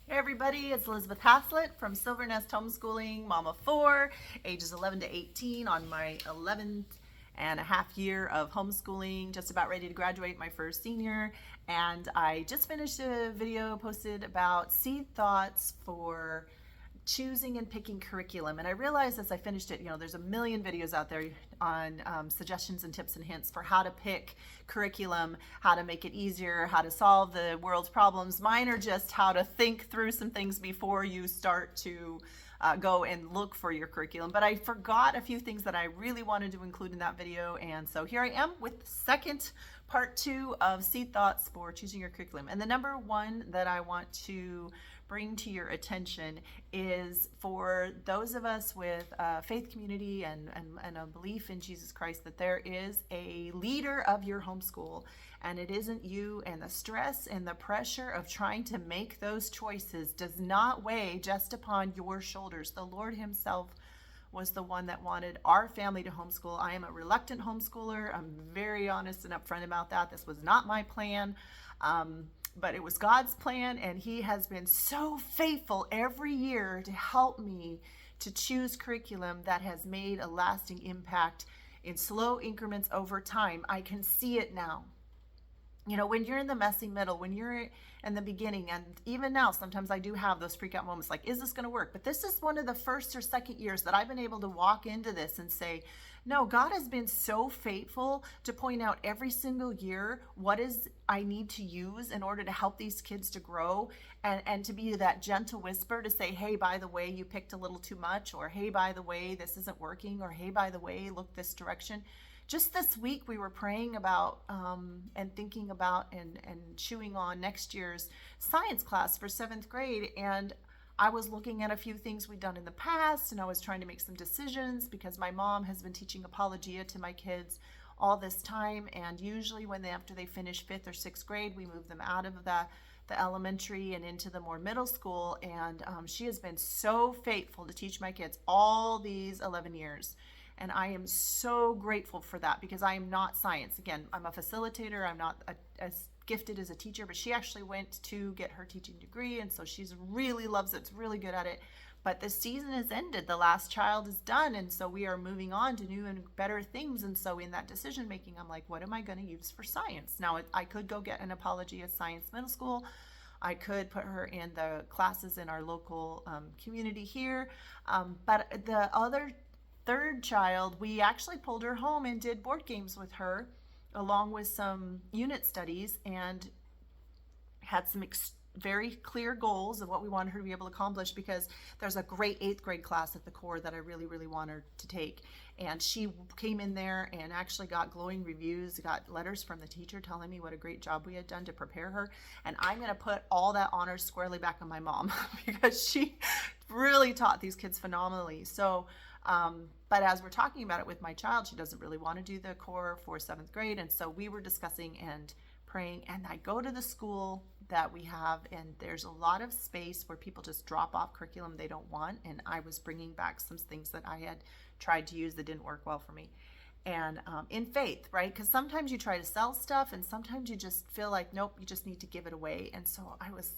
Hey everybody, it's Elizabeth Haslett from Silver Nest Homeschooling, mom of four, ages 11 to 18 on my 11th and a half year of homeschooling, just about ready to graduate my first senior. And I just finished a video posted about seed thoughts for choosing and picking curriculum. And I realized as I finished it, there's a million videos out there on suggestions and tips and hints for how to pick curriculum, how to make it easier, how to solve the world's problems. Mine are just how to think through some things before you start to go and look for your curriculum. But I forgot a few things that I really wanted to include in that video. And so here I am with the second part 2 of seed thoughts for choosing your curriculum. And the number one that I want to bring to your attention is for those of us with a faith community and a belief in Jesus Christ, that there is a leader of your homeschool and it isn't you, and the stress and the pressure of trying to make those choices does not weigh just upon your shoulders. The Lord himself was the one that wanted our family to homeschool. I am a reluctant homeschooler. I'm very honest and upfront about that. This was not my plan. But it was God's plan, and he has been so faithful every year to help me to choose curriculum that has made a lasting impact in slow increments over time. I can see it now. When you're in the messy middle, when you're in the beginning, and even now, sometimes I do have those freak out moments like, is this going to work? But this is one of the first or second years that I've been able to walk into this and say, no, God has been so faithful to point out every single year what is I need to use in order to help these kids to grow, and to be that gentle whisper to say, hey, by the way, you picked a little too much, or hey, by the way, this isn't working, or hey, by the way, look this direction. Just this week, we were praying about and thinking about and chewing on next year's science class for 7th grade. And I was looking at a few things we'd done in the past, and I was trying to make some decisions because my mom has been teaching apologia to my kids all this time. And usually after they finish 5th or 6th grade, we move them out of the elementary and into the more middle school. And she has been so faithful to teach my kids all these 11 years. And I am so grateful for that, because I am not science. Again, I'm a facilitator. I'm not as gifted as a teacher, but she actually went to get her teaching degree. And so she's really loves it, really good at it. But the season has ended. The last child is done. And so we are moving on to new and better things. And so in that decision making, I'm like, what am I going to use for science? Now, I could go get an apologia science middle school. I could put her in the classes in our local community here. But the other third child, we actually pulled her home and did board games with her along with some unit studies, and had some very clear goals of what we wanted her to be able to accomplish, because there's a great 8th grade class at the core that I really want her to take. And she came in there and actually got glowing reviews, got letters from the teacher telling me what a great job we had done to prepare her. And I'm going to put all that honor squarely back on my mom because she really taught these kids phenomenally. So but as we're talking about it with my child, she doesn't really want to do the core for 7th grade. And so we were discussing and praying, and I go to the school that we have, and there's a lot of space where people just drop off curriculum they don't want. And I was bringing back some things that I had tried to use that didn't work well for me. And in faith, right? Because sometimes you try to sell stuff, and sometimes you just feel like, nope, you just need to give it away. And so I was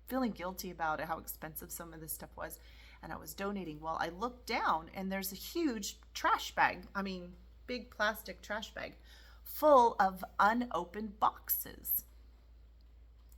feeling guilty about it, how expensive some of this stuff was. And I was donating. Well, I looked down, and there's a huge trash bag. I mean, big plastic trash bag full of unopened boxes.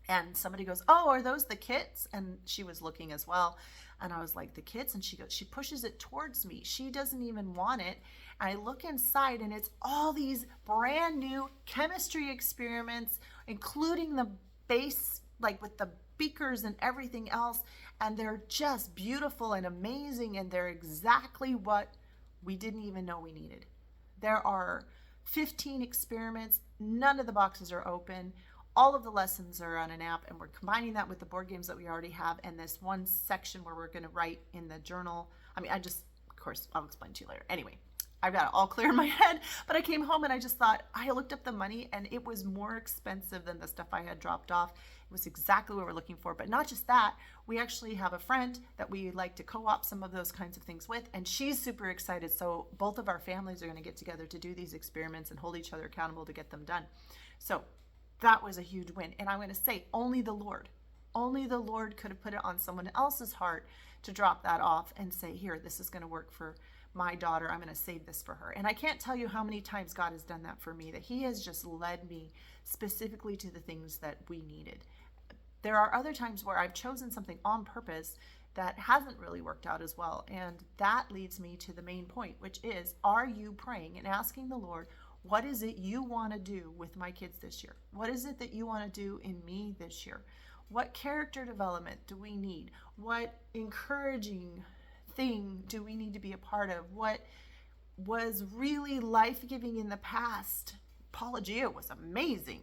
And somebody goes, oh, are those the kits? And she was looking as well. And I was like, the kits? And she pushes it towards me. She doesn't even want it. And I look inside, and it's all these brand new chemistry experiments, including the base, like with the beakers and everything else. And they're just beautiful and amazing. And they're exactly what we didn't even know we needed. There are 15 experiments. None of the boxes are open. All of the lessons are on an app, and we're combining that with the board games that we already have, and this one section where we're going to write in the journal. Of course, I'll explain to you later. Anyway, I've got it all clear in my head, but I came home and I just thought, I looked up the money, and it was more expensive than the stuff I had dropped off. It was exactly what we're looking for. But not just that, we actually have a friend that we like to co-op some of those kinds of things with, and she's super excited. So both of our families are going to get together to do these experiments and hold each other accountable to get them done. So that was a huge win. And I'm going to say, only the Lord Only the Lord could have put it on someone else's heart to drop that off and say, here, this is going to work for my daughter. I'm going to save this for her. And I can't tell you how many times God has done that for me, that he has just led me specifically to the things that we needed. There are other times where I've chosen something on purpose that hasn't really worked out as well. And that leads me to the main point, which is, are you praying and asking the Lord, what is it you want to do with my kids this year? What is it that you want to do in me this year? What character development do we need? What encouraging thing do we need to be a part of? What was really life-giving in the past? Apologia was amazing,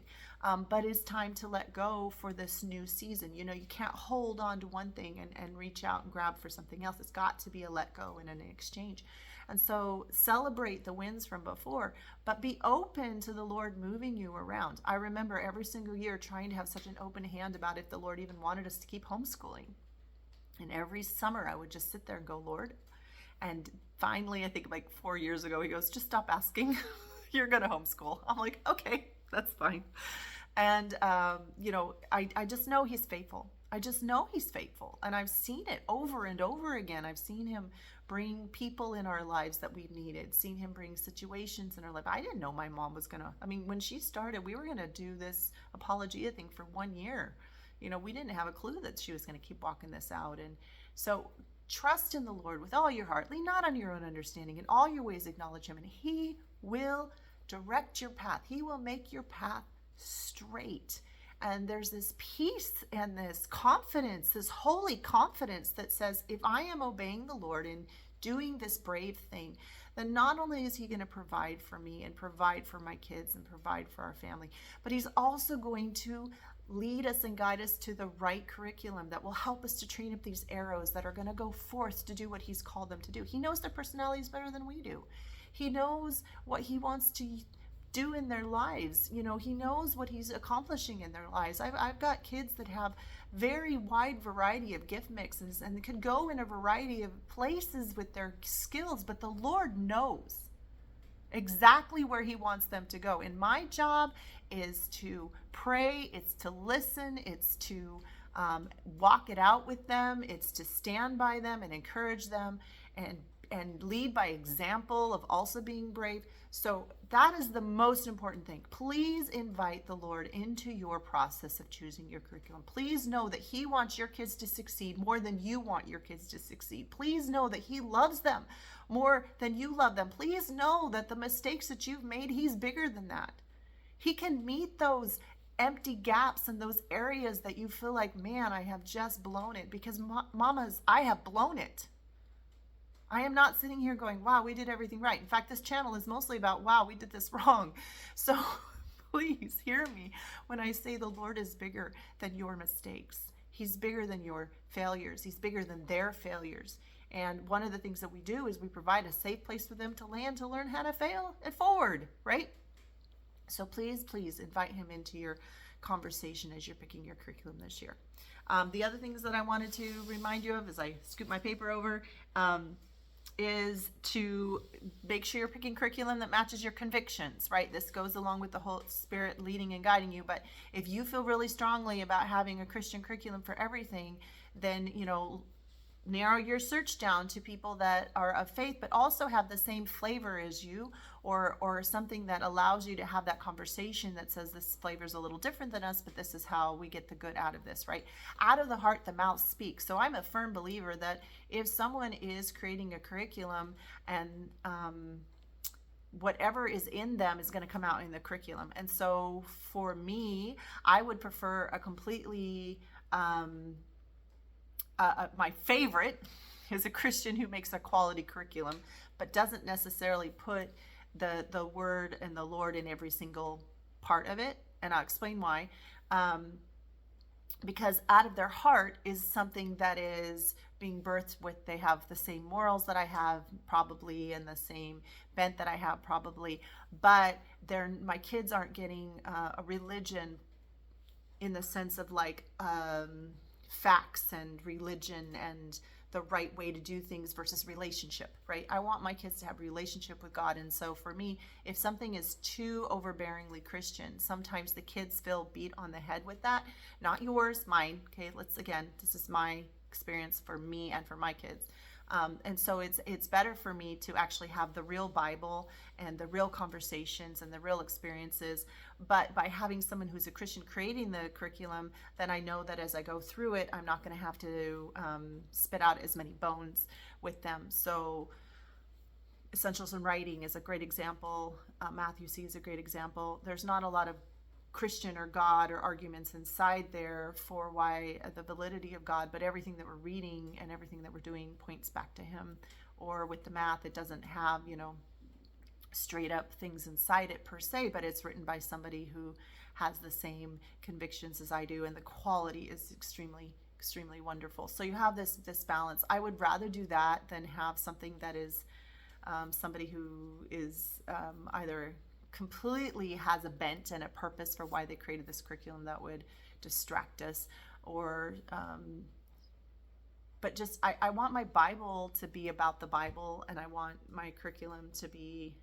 but it's time to let go for this new season. You can't hold on to one thing and reach out and grab for something else. It's got to be a let go and an exchange. And so celebrate the wins from before, but be open to the Lord moving you around. I remember every single year trying to have such an open hand about if the Lord even wanted us to keep homeschooling. And every summer I would just sit there and go, Lord. And finally, I think like 4 years ago, he goes, just stop asking. You're going to homeschool. I'm like, okay, that's fine. And, I just know he's faithful. I just know he's faithful. And I've seen it over and over again. I've seen him bring people in our lives that we've needed, seen him bring situations in our life. I didn't know my mom was going to, when she started, we were going to do this apologia thing for 1 year. We didn't have a clue that she was going to keep walking this out. And so trust in the Lord with all your heart. Lean not on your own understanding. In all your ways acknowledge him, and he will direct your path. He will make your path straight. And there's this peace and this confidence, this holy confidence that says, if I am obeying the Lord and doing this brave thing, then not only is he going to provide for me and provide for my kids and provide for our family, but he's also going to lead us and guide us to the right curriculum that will help us to train up these arrows that are going to go forth to do what he's called them to do. He knows their personalities better than we do. He knows what he wants to do in their lives. He knows what he's accomplishing in their lives. I've got kids that have very wide variety of gift mixes and could go in a variety of places with their skills, but the Lord knows exactly where he wants them to go. And my job is to pray, it's to listen, it's to walk it out with them, it's to stand by them and encourage them and lead by example of also being brave. So that is the most important thing. Please invite the Lord into your process of choosing your curriculum. Please know that he wants your kids to succeed more than you want your kids to succeed. Please know that he loves them more than you love them. Please know that the mistakes that you've made, he's bigger than that. He can meet those empty gaps and those areas that you feel like, man, I have just blown it. Because mamas, I have blown it. I am not sitting here going, wow, we did everything right. In fact, this channel is mostly about, wow, we did this wrong. So please hear me when I say the Lord is bigger than your mistakes. He's bigger than your failures. He's bigger than their failures. And one of the things that we do is we provide a safe place for them to land, to learn how to fail it forward, right? So please invite him into your conversation as you're picking your curriculum this year. The other things that I wanted to remind you of as I scoop my paper over, is to make sure you're picking curriculum that matches your convictions, right? This goes along with the Holy Spirit leading and guiding you. But if you feel really strongly about having a Christian curriculum for everything, then, narrow your search down to people that are of faith, but also have the same flavor as you, or something that allows you to have that conversation that says this flavor is a little different than us, but this is how we get the good out of this, right? Out of the heart, the mouth speaks. So I'm a firm believer that if someone is creating a curriculum and whatever is in them is going to come out in the curriculum. And so for me, I would prefer a completely my favorite is a Christian who makes a quality curriculum, but doesn't necessarily put the word and the Lord in every single part of it. And I'll explain why. Because out of their heart is something that is being birthed with, they have the same morals that I have probably, and the same bent that I have probably, but my kids aren't getting a religion in the sense of like, facts and religion and the right way to do things versus relationship, right? I want my kids to have relationship with God. And so for me, if something is too overbearingly Christian, sometimes the kids feel beat on the head with that. Not yours, mine. Okay, this is my experience for me and for my kids. And so it's better for me to actually have the real Bible and the real conversations and the real experiences. But by having someone who's a Christian creating the curriculum, then I know that as I go through it, I'm not going to have to spit out as many bones with them. So Essentials in Writing is a great example. Matthew C is a great example. There's not a lot of Christian or God or arguments inside there for why the validity of God, but everything that we're reading and everything that we're doing points back to him. Or with the math, it doesn't have, straight up things inside it per se, but it's written by somebody who has the same convictions as I do, and the quality is extremely, extremely wonderful. So you have this balance. I would rather do that than have something that is somebody who is either completely has a bent and a purpose for why they created this curriculum that would distract us, or but just I want my Bible to be about the Bible, and I want my curriculum to be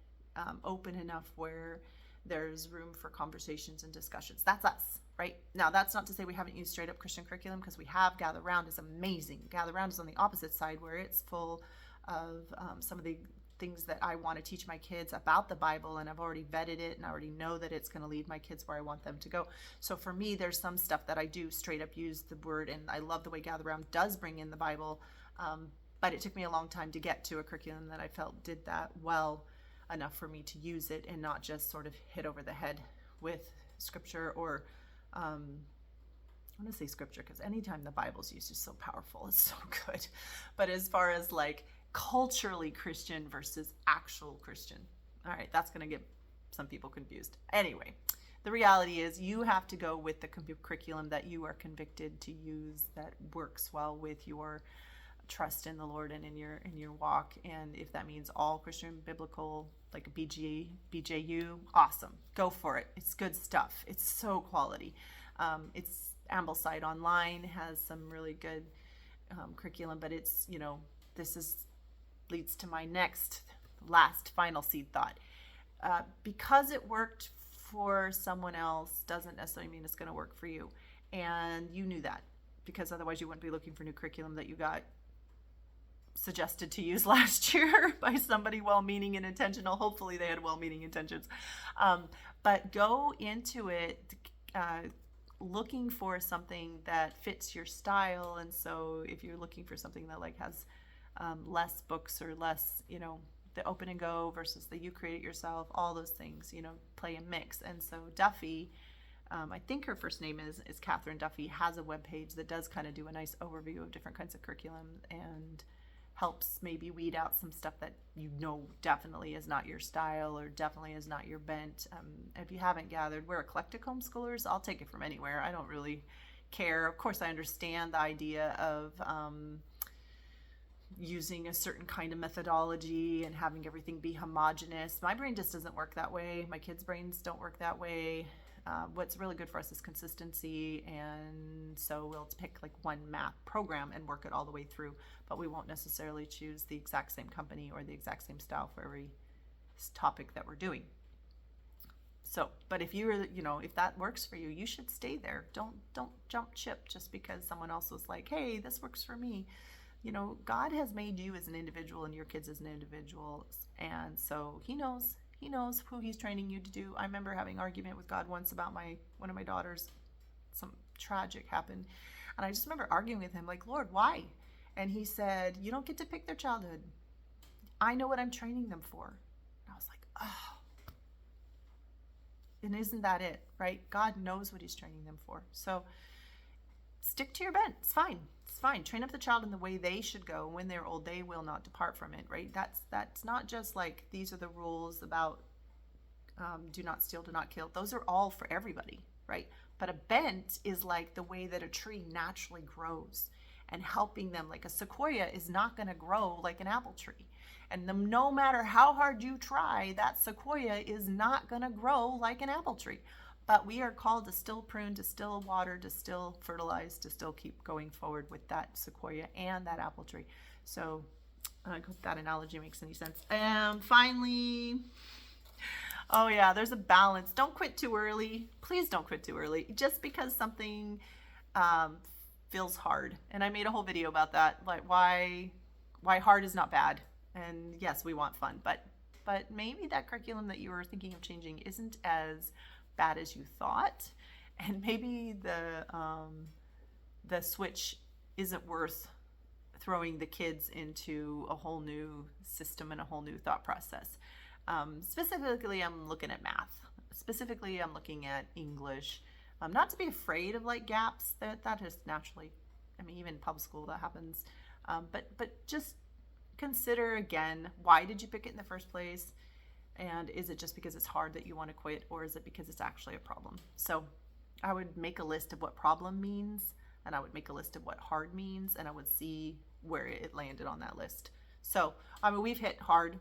open enough where there's room for conversations and discussions. That's us, right? Now, that's not to say we haven't used straight up Christian curriculum, because we have. Gather Round is amazing. Gather Round is on the opposite side, where it's full of some of the things that I want to teach my kids about the Bible, and I've already vetted it and I already know that it's going to lead my kids where I want them to go. So for me, there's some stuff that I do straight up use the word, and I love the way Gather Round does bring in the Bible, but it took me a long time to get to a curriculum that I felt did that well enough for me to use it and not just sort of hit over the head with scripture, or I want to say scripture because anytime the Bible's used is so powerful, it's so good. But as far as like culturally Christian versus actual Christian, all right, that's going to get some people confused. Anyway, the reality is you have to go with the curriculum that you are convicted to use, that works well with your trust in the Lord and in your walk. And if that means all Christian biblical, like a BJU, awesome, go for it. It's good stuff. It's so quality. It's Ambleside Online has some really good curriculum, but it's, this leads to my last final seed thought. Because it worked for someone else doesn't necessarily mean it's going to work for you. And you knew that, because otherwise you wouldn't be looking for new curriculum that you got suggested to use last year by somebody well-meaning and intentional. Hopefully they had well-meaning intentions. But go into it looking for something that fits your style. And so if you're looking for something that like has less books or less, the open and go versus the you create it yourself, all those things, play and mix. And so Duffy, I think her first name is Catherine Duffy, has a webpage that does kind of do a nice overview of different kinds of curriculum and helps maybe weed out some stuff that definitely is not your style or definitely is not your bent. If you haven't gathered, we're eclectic homeschoolers. I'll take it from anywhere. I don't really care. Of course, I understand the idea of using a certain kind of methodology and having everything be homogenous. My brain just doesn't work that way. My kids' brains don't work that way. What's really good for us is consistency, and so we'll pick like one math program and work it all the way through, but we won't necessarily choose the exact same company or the exact same style for every topic that we're doing. So, but if you're, if that works for you, you should stay there. Don't jump ship just because someone else was like, hey, this works for me. God has made you as an individual and your kids as an individual, and so He knows who He's training you to do. I remember having an argument with God once about one of my daughters. Some tragic happened, and I just remember arguing with Him, like, Lord, why? And He said, you don't get to pick their childhood. I know what I'm training them for. And I was like, oh. And isn't that it, right? God knows what He's training them for. So stick to your bent. It's fine. It's fine. Train up the child in the way they should go. When they're old, they will not depart from it, right? That's not just like, these are the rules about do not steal, do not kill. Those are all for everybody, right? But a bent is like the way that a tree naturally grows, and helping them, like a sequoia is not going to grow like an apple tree. And no matter how hard you try, that sequoia is not going to grow like an apple tree. but we are called to still prune, to still water, to still fertilize, to still keep going forward with that sequoia and that apple tree. So I hope that analogy makes any sense. And finally, oh yeah, there's a balance. Don't quit too early. Please don't quit too early. Just because something feels hard. And I made a whole video about that, like why hard is not bad. And yes, we want fun, but maybe that curriculum that you were thinking of changing isn't as bad as you thought, and maybe the switch isn't worth throwing the kids into a whole new system and a whole new thought process. Specifically, I'm looking at math. Specifically, I'm looking at English. Not to be afraid of like gaps. That is naturally, I mean, even public school that happens. But just consider again, why did you pick it in the first place? And is it just because it's hard that you want to quit, or is it because it's actually a problem? So I would make a list of what problem means, and I would make a list of what hard means, and I would see where it landed on that list. So, I mean, we've hit hard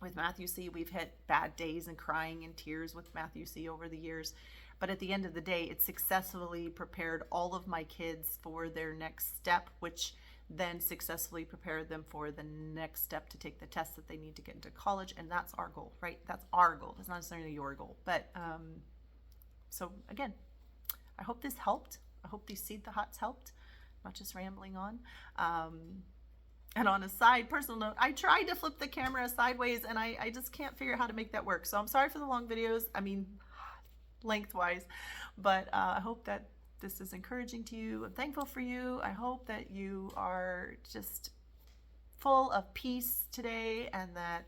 with Math UC. We've hit bad days and crying and tears with Math UC over the years. But at the end of the day, it successfully prepared all of my kids for their next step, which then successfully prepared them for the next step to take the test that they need to get into college. And that's our goal, right? That's our goal. It's not necessarily your goal. But so again, I hope this helped. I hope these seed thoughts helped, not just rambling on. And on a side personal note, I tried to flip the camera sideways and I just can't figure out how to make that work. So I'm sorry for the long videos. I mean, lengthwise, but I hope that this is encouraging to you. I'm thankful for you. I hope that you are just full of peace today, and that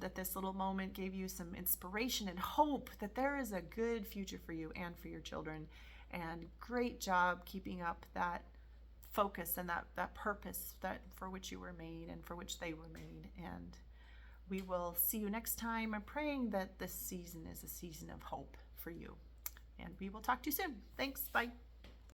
that this little moment gave you some inspiration and hope that there is a good future for you and for your children. And great job keeping up that focus and that purpose that for which you were made and for which they were made. And we will see you next time. I'm praying that this season is a season of hope for you. And we will talk to you soon. Thanks. Bye.